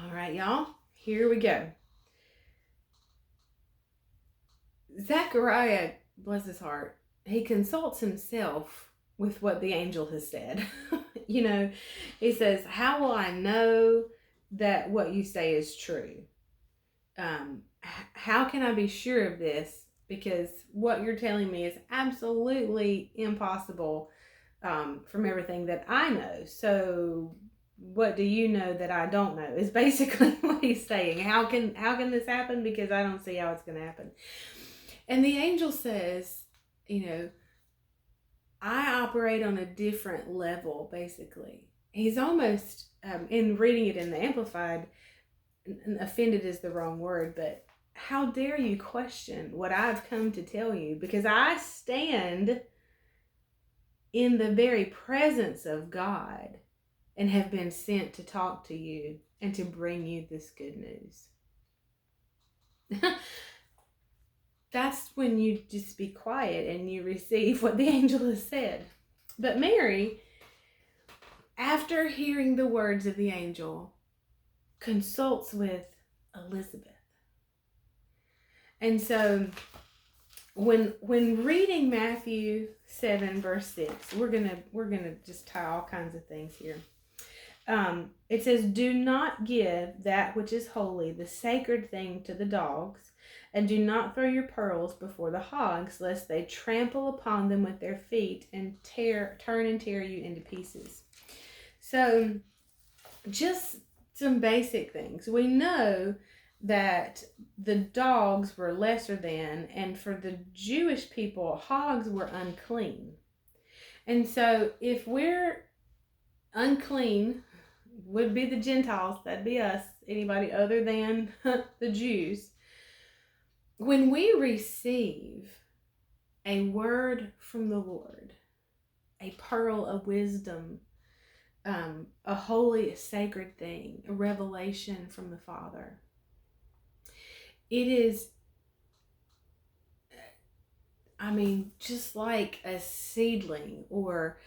All right, y'all, here we go. Zechariah, bless his heart, he consults himself with what the angel has said. He says, "How will I know that what you say is true? How can I be sure of this? Because what you're telling me is absolutely impossible from everything that I know. So what do you know that I don't know?" Is basically what he's saying. How can this happen? Because I don't see how it's going to happen. And the angel says, you know, I operate on a different level. Basically, he's almost in reading it in the Amplified. Offended is the wrong word, but how dare you question what I've come to tell you? Because I stand in the very presence of God and have been sent to talk to you and to bring you this good news. That's when you just be quiet and you receive what the angel has said. But Mary, after hearing the words of the angel, consults with Elizabeth. And so when reading Matthew 7 verse 6, we're gonna just tie all kinds of things here. It says, "Do not give that which is holy, the sacred thing, to the dogs, and do not throw your pearls before the hogs, lest they trample upon them with their feet and turn and tear you into pieces." So, just some basic things. We know that the dogs were lesser than, and for the Jewish people, hogs were unclean. And so, if we're unclean, would be the Gentiles, that'd be us, anybody other than the Jews. When we receive a word from the Lord, a pearl of wisdom, a holy, sacred thing, a revelation from the Father, it is, just like a seedling or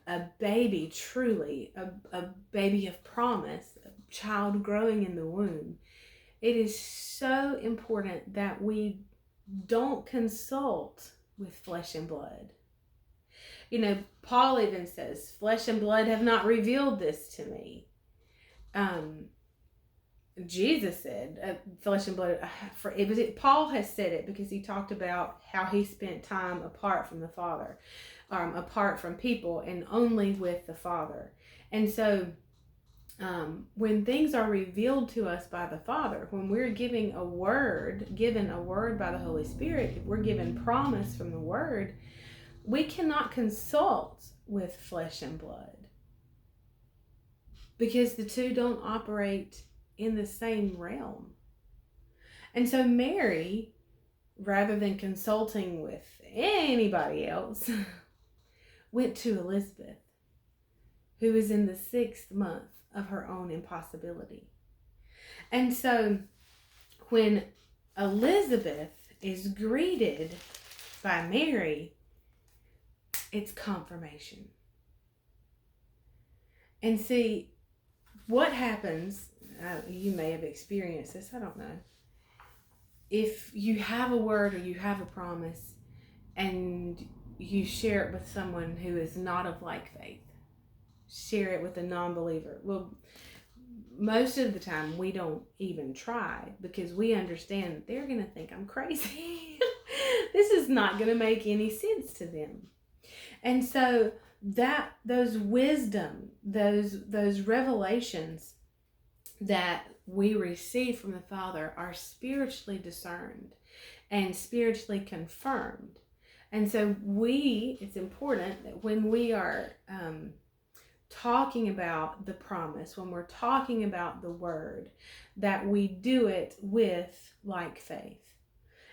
a baby, truly, a baby of promise, a child growing in the womb. It is so important that we don't consult with flesh and blood. Paul even says, "Flesh and blood have not revealed this to me." Jesus said, "Flesh and blood." Paul has said it because he talked about how he spent time apart from the Father, apart from people, and only with the Father. And so, when things are revealed to us by the Father, when we're given a word by the Holy Spirit, if we're given promise from the Word, we cannot consult with flesh and blood because the two don't operate in the same realm. And so Mary, rather than consulting with anybody else, went to Elizabeth, who is in the 6th month of her own impossibility. And so when Elizabeth is greeted by Mary, it's confirmation. And see, what happens, you may have experienced this, I don't know. If you have a word or you have a promise and you share it with someone who is not of like faith, share it with a non-believer. Well, most of the time we don't even try because we understand that they're going to think I'm crazy. This is not going to make any sense to them. And so those wisdom, those revelations that we receive from the Father are spiritually discerned and spiritually confirmed. And so it's important that when we are talking about the promise, when we're talking about the word, that we do it with like faith.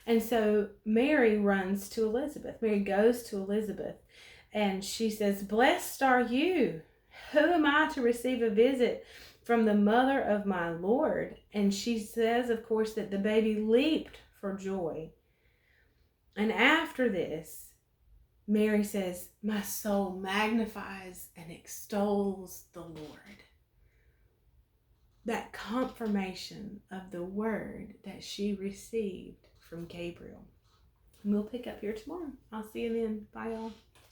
And so Mary runs to Elizabeth. Mary goes to Elizabeth and she says, "Blessed are you. Who am I to receive a visit from the mother of my Lord?" And she says, of course, that the baby leaped for joy. And after this, Mary says, "My soul magnifies and extols the Lord." that confirmation of the word that she received from Gabriel. And we'll pick up here tomorrow. I'll see you then. Bye, y'all.